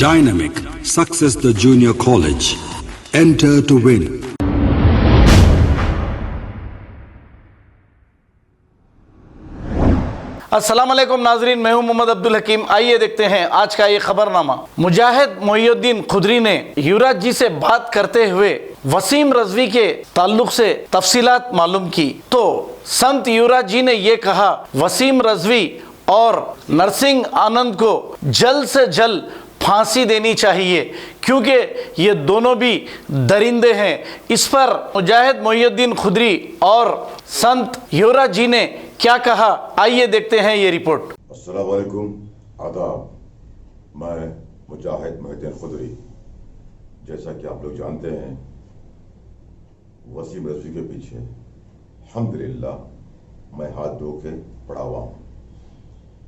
Dynamic Success the Junior College. Enter to win. अस्सलाम वालेकुम नाजरीन, मैं हूं मोहम्मद अब्दुल हकीम। आइए देखते हैं आज का ये खबरनामा। मुजाहिद मोइनुद्दीन खुदरी ने युवराज जी से बात करते हुए वसीम रजवी के ताल्लुक से तफसीलात मालूम की। तो संत युवराज जी ने ये कहा, वसीम रजवी और नरसिंह आनंद को जल्द से जल्द फांसी देनी चाहिए क्योंकि ये दोनों भी दरिंदे हैं। इस पर मुजाहिद मोइनुद्दीन खुदरी और संत युवराज जी ने क्या कहा, आइए देखते हैं ये रिपोर्ट। अस्सलाम वालेकुम, आदाब। मैं मुजाहिद मोइनुद्दीन खुदरी। जैसा कि आप लोग जानते हैं, वसीम रजवी के पीछे अल्हम्दुलिल्लाह मैं हाथ धो के पड़ा हुआ हूँ।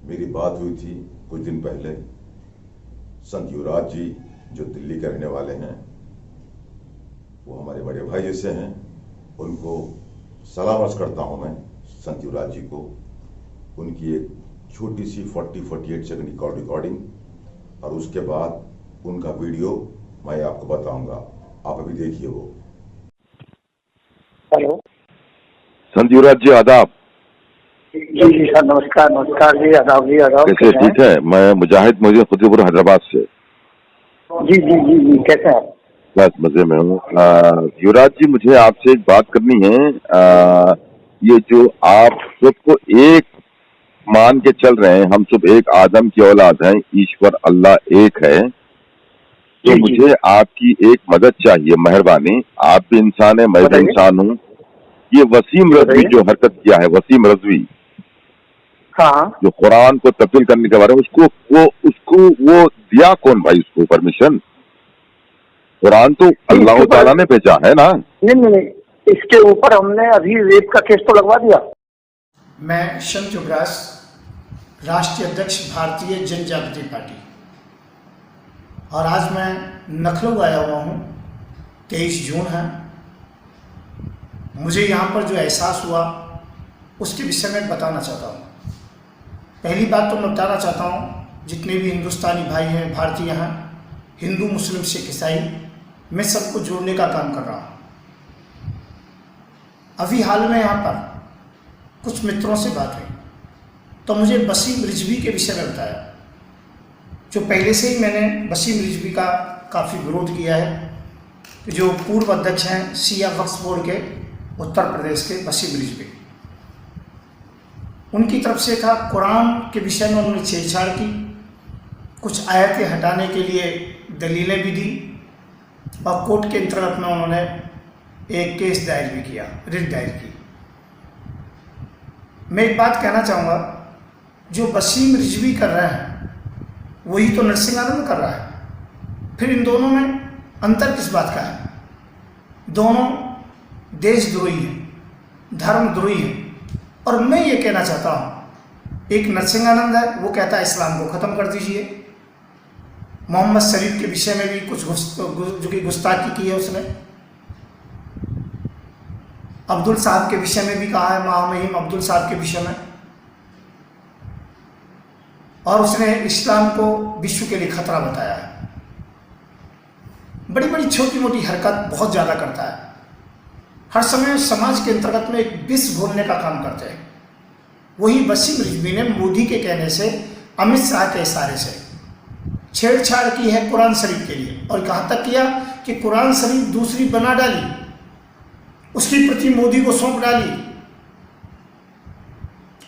मेरी बात हुई थी कुछ दिन पहले संत युवराज जी जो दिल्ली के रहने वाले हैं, वो हमारे बड़े भाई जैसे हैं। उनको सलाम अर्ज करता हूं मैं संत युवराज जी को। उनकी एक छोटी सी 40-48 सेकंड की रिकॉर्डिंग और उसके बाद उनका वीडियो मैं आपको बताऊंगा, आप अभी देखिए वो। हेलो संत युवराज जी, आदाब। जी सर, नमस्कार। नमस्कार जी, आदाब जी, आदाब। कैसे? ठीक है। मैं मुजाहिद मोइनुद्दीन खुदरी हैदराबाद से। जी जी जी जी, कैसे हैं? बस मजे में हूँ। युवराज जी, मुझे आपसे एक बात करनी है। ये जो आप सबको एक मान के चल रहे हैं, हम सब एक आदम की औलाद हैं, ईश्वर अल्लाह एक है, तो मुझे आपकी एक मदद चाहिए, मेहरबानी। आप भी इंसान है, मैं भी इंसान हूँ। ये वसीम रजवी जो हरकत किया है, वसीम रजवी, हाँ, जो कुरान को तब्दील करने के बारे में, उसको दिया कौन भाई उसको परमिशन? कुरान तो अल्लाह ताला ने भेजा है ना। नहीं, इसके ऊपर हमने अभी रेप का केस तो लगवा दिया। मैं संत युवराज, राष्ट्रीय अध्यक्ष भारतीय जन जागृति पार्टी, और आज मैं लखनऊ आया हुआ हूँ। 23 जून है। मुझे यहाँ पर जो एहसास हुआ उसके विषय में बताना चाहता हूँ। पहली बात तो मैं बताना चाहता हूँ, जितने भी हिंदुस्तानी भाई हैं, भारतीय हैं, हिंदू मुस्लिम सिख ईसाई, मैं सबको जोड़ने का काम कर रहा हूँ। अभी हाल में यहाँ पर कुछ मित्रों से बात हुई तो मुझे वसीम रिजवी के विषय में बताया, जो पहले से ही मैंने वसीम रिजवी का काफ़ी विरोध किया है। जो पूर्व अध्यक्ष हैं शिया वक्फ बोर्ड के उत्तर प्रदेश के, वसीम रिजवी, उनकी तरफ से था कुरान के विषय में उन्होंने छेड़छाड़ की, कुछ आयतें हटाने के लिए दलीलें भी दी और कोर्ट के अंतर्गत में उन्होंने एक केस दायर भी किया, रिट दायर की। मैं एक बात कहना चाहूँगा, जो वसीम रिजवी कर रहे हैं वही तो नरसिंह आनंद कर रहा है। फिर इन दोनों में अंतर किस बात का है? दोनों देशद्रोही हैं, धर्मद्रोही हैं। और मैं ये कहना चाहता हूँ, एक नरसिंह आनंद है, वो कहता है इस्लाम को ख़त्म कर दीजिए। मोहम्मद शरीफ के विषय में भी कुछ जो कि गुस्ताखी की है उसने। अब्दुल साहब के विषय में भी कहा है, महामहिम अब्दुल साहब के विषय में, और उसने इस्लाम को विश्व के लिए खतरा बताया है। बड़ी बड़ी छोटी मोटी हरकत बहुत ज़्यादा करता है। हर समय समाज के अंतर्गत में एक विष घोलने का काम करते हैं। वही वसीम रिजवी ने मोदी के कहने से, अमित शाह के इशारे से छेड़छाड़ की है कुरान शरीफ के लिए, और कहाँ तक किया कि कुरान शरीफ दूसरी बना डाली, उसकी प्रति मोदी को सौंप डाली।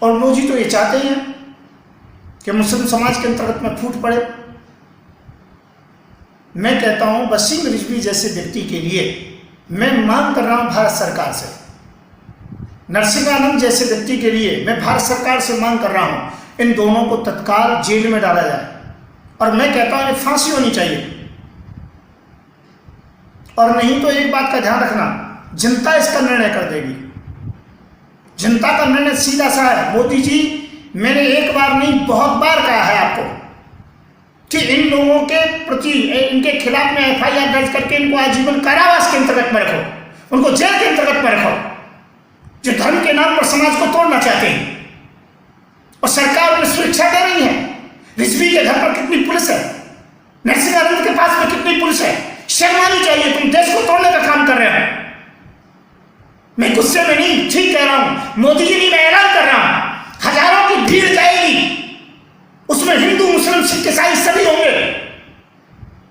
और मोदी तो ये चाहते ही हैं कि मुस्लिम समाज के अंतर्गत में फूट पड़े। मैं कहता हूं, वसीम रिजवी जैसे व्यक्ति के लिए मैं मांग कर रहा हूं भारत सरकार से। नरसिंह आनंद जैसे व्यक्ति के लिए मैं भारत सरकार से मांग कर रहा हूं, इन दोनों को तत्काल जेल में डाला जाए। और मैं कहता हूं, इन्हें फांसी होनी चाहिए। और नहीं तो एक बात का ध्यान रखना, जनता इसका निर्णय कर देगी। जनता का निर्णय सीधा सा है। मोदी जी, मैंने एक बार नहीं बहुत बार कहा है आपको कि इन लोगों के प्रति, इनके खिलाफ में FIR दर्ज करके इनको आजीवन कारावास के अंतर्गत में रखो, उनको जेल के अंतर्गत में रखो, जो धर्म के नाम पर समाज को तोड़ना चाहते हैं। और सरकार उन्हें सुरक्षा दे रही है। रिजवी के घर पर कितनी पुलिस है, नरसिंहानंद के पास में कितनी पुलिस है? शर्म आनी चाहिए, तुम देश को तोड़ने का काम कर रहे हो। मैं गुस्से में नहीं, ठीक कह रहा हूं। मोदी जी नहीं, मैं ऐलान कर रहा हूं, हजारों की भीड़ जाएगी, उसमें हिंदू मुस्लिम सिख ईसाई सभी होंगे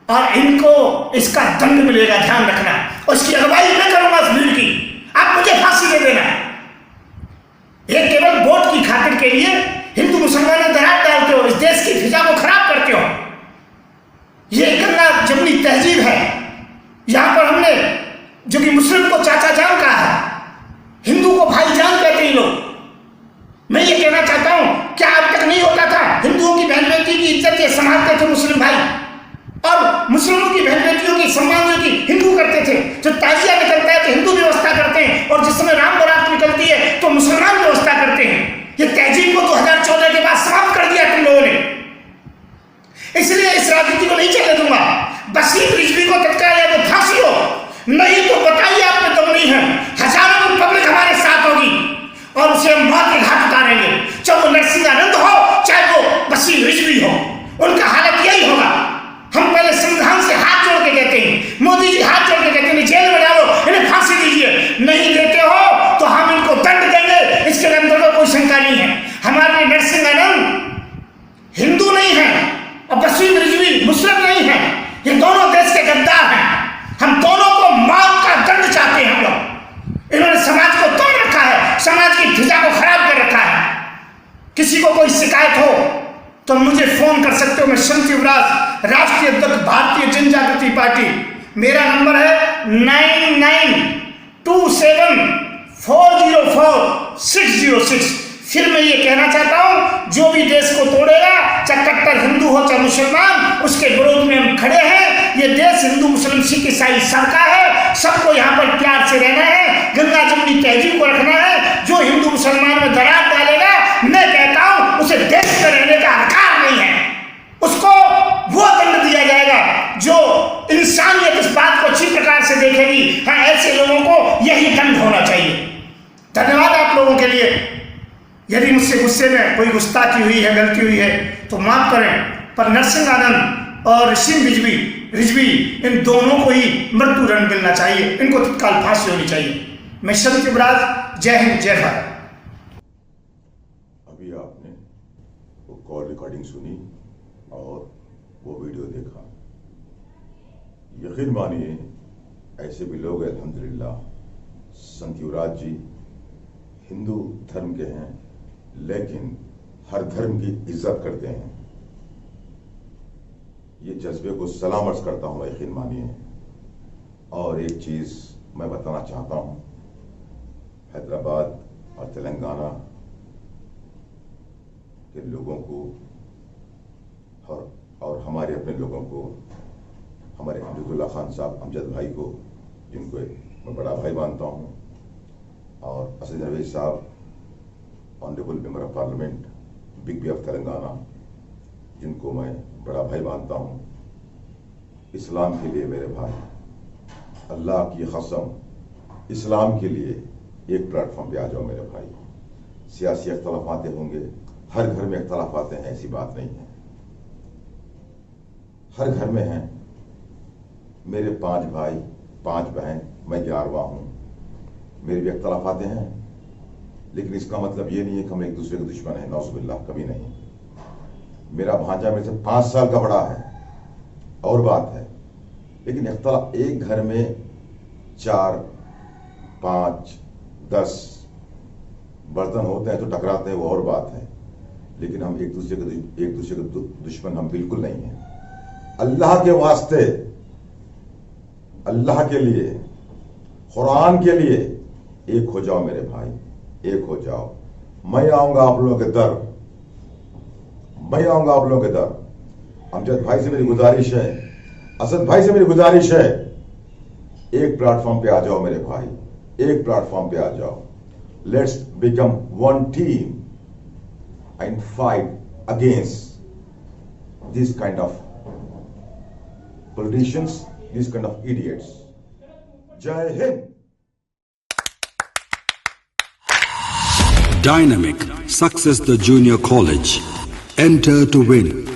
और इनको इसका दंड मिलेगा, ध्यान रखना। और इसकी अगुवाई मैं करूंगा उस भीड़ की, आप मुझे फांसी दे देना। ये केवल वोट की खातिर के लिए हिंदू मुसलमानों दरार डालते हो, इस देश की फिजा को खराब करते हो। ये गंगा जमुनी तहजीब है, यहां पर हमने जो कि मुस्लिम को चाचा जान कहा है, हिंदू को भाई जान कहते हैं लोग। मैं ये कहना चाहता हूं, क्या अब तक नहीं होता था? हिंदुओं की बहन बेटी की इज्जत ये संभालते थे मुस्लिम भाई, और मुस्लिमों की बहन बेटियों की सम्मान की हिंदू करते थे। जो ताजिया निकलता है तो हिंदू व्यवस्था करते हैं, और जिस समय राम बारात निकलती है तो मुसलमान व्यवस्था करते हैं। ये तहजीब को 2014 के बाद समाप्त कर दिया तुम लोगों ने, इसलिए इस राजनीति को नहीं चलने दूंगा। वसीम रिजवी को तत्काल या तो फांसी हो, नहीं तो बताइए आप में दम नहीं है, हजारों की पब्लिक हमारे साथ होगी और उसे हम मौत के घाट उतारेंगे। चाहे वो नरसिंहानंद हो, चाहे वो वसीम रिजवी हो, उनका हालत यही होगा। हम पहले संविधान से हाथ जोड़ के कहते हैं, मोदी जी हाथ जोड़ के कहते हैं जेल में डालो, इन्हें फांसी दीजिए। नहीं देते हो तो हम इनको दंड देंगे, इसके अंदर में कोई शंका नहीं है। हमारे नरसिंहानंद हिंदू नहीं है और वसीम रिजवी मुस्लिम नहीं है, ये दोनों देश के गद्दार हैं। हम दोनों को मौत का दंड चाहते हैं हम लोग। इन्होंने समाज को तोड़ रखा है, समाज की फिजा को खराब कर रखा है। किसी को कोई शिकायत हो तो मुझे फोन कर सकते हो, मैं संत युवराज, राष्ट्रीय अध्यक्ष भारतीय जन जागृति पार्टी। मेरा नंबर है 9927404606। फिर मैं ये कहना चाहता हूं, जो भी देश को तोड़ेगा, चाहे कट्टर हिंदू हो चाहे मुसलमान, उसके विरोध में हम खड़े हैं। ये देश हिंदू मुस्लिम सिख ईसाई सबका है, सबको यहाँ पर प्यार से रहना है, गंगा जमुनी तहजीब को रखना है। जो हिंदू मुसलमान में दरार डालेगा, मैं कहता हूं उसे देश में रहने का अधिकार नहीं है, उसको वो दंड दिया जाएगा जो इंसानियत इस बात को अच्छी प्रकार से देखेगी। हाँ, ऐसे लोगों को यही दंड होना चाहिए। धन्यवाद आप लोगों के लिए। यदि मुझसे गुस्से में कोई गुस्ताखी हुई है, गलती हुई है तो माफ करें, पर नरसिंहानंद और वसीम रिजवी इन दोनों को ही मृत्यु दंड मिलना चाहिए, इनको तत्काल फांसी होनी चाहिए। मैं संत युवराज, जय हिंद, जय भारत। अभी आपने वो कॉल रिकॉर्डिंग सुनी और वो वीडियो देखा। यकीन मानिए ऐसे भी लोग अल्हम्दुलिल्लाह, संत युवराज जी हिंदू धर्म के हैं लेकिन हर धर्म की इज्जत करते हैं। ये जज्बे को सलाम अर्ज करता हूं, यकीन मानिए। और एक चीज मैं बताना चाहता हूं, हैदराबाद और तेलंगाना के लोगों को और हमारे अपने लोगों को, हमारे अमजदुल्ला खान साहब, अमजद भाई को, जिनको मैं बड़ा भाई मानता हूं, और असद नरवेज साहब, honourable member of parliament, big B of Telangana, जिनको मैं बड़ा भाई मानता हूं। इस्लाम के लिए मेरे भाई, अल्लाह की कसम, इस्लाम के लिए एक प्लेटफॉर्म पे आ जाओ मेरे भाई। सियासी अख्तलाफातें होंगे, हर घर में अख्तलाफातें हैं, ऐसी बात नहीं है, हर घर में हैं। मेरे 5 भाई 5 बहन, मैं 11वां हूं, मेरे भी अख्तलाफातें हैं, लेकिन इसका मतलब ये नहीं है कि हम एक दूसरे के दुश्मन हैं, नौजुबिल्लाह, कभी नहीं। मेरा भांजा मेरे से 5 साल का बड़ा है और बात है, लेकिन इख्तलाफ एक घर में 4, 5, 10 बर्तन होते हैं तो टकराते हैं, वो और बात है, लेकिन हम एक दूसरे के दुश्मन हम बिल्कुल नहीं हैं। अल्लाह के वास्ते, अल्लाह के लिए, कुरान के लिए एक हो जाओ मेरे भाई, एक हो जाओ। मैं आऊंगा आप लोगों के दर, मैं आऊंगा आप लोगों के दर। अमजद भाई से मेरी गुजारिश है, असद भाई से मेरी गुजारिश है, एक प्लेटफॉर्म पे आ जाओ मेरे भाई, एक प्लेटफॉर्म पे आ जाओ। Let's become one team and fight against this kind of politicians, these kind of idiots. Jai Hind. Dynamic Success the Junior College. Enter to win.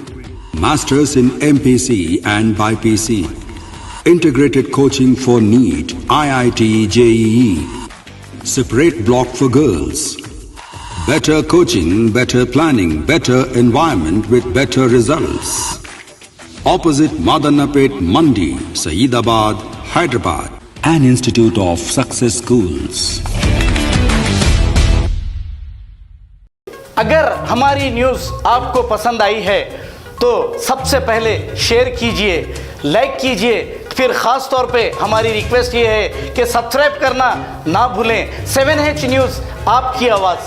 Masters in MPC and BPC. Integrated coaching for NEET, IIT, JEE. Separate block for girls. Better coaching, better planning, better environment with better results. Opposite Madannapet Mandi, Saeedabad, Hyderabad. An Institute of Success Schools. अगर हमारी news आपको पसंद आई है तो सबसे पहले share कीजिए, like कीजिए, फिर ख़ास तौर पे हमारी रिक्वेस्ट ये है कि सब्सक्राइब करना ना भूलें। 7H न्यूज़, आपकी आवाज़।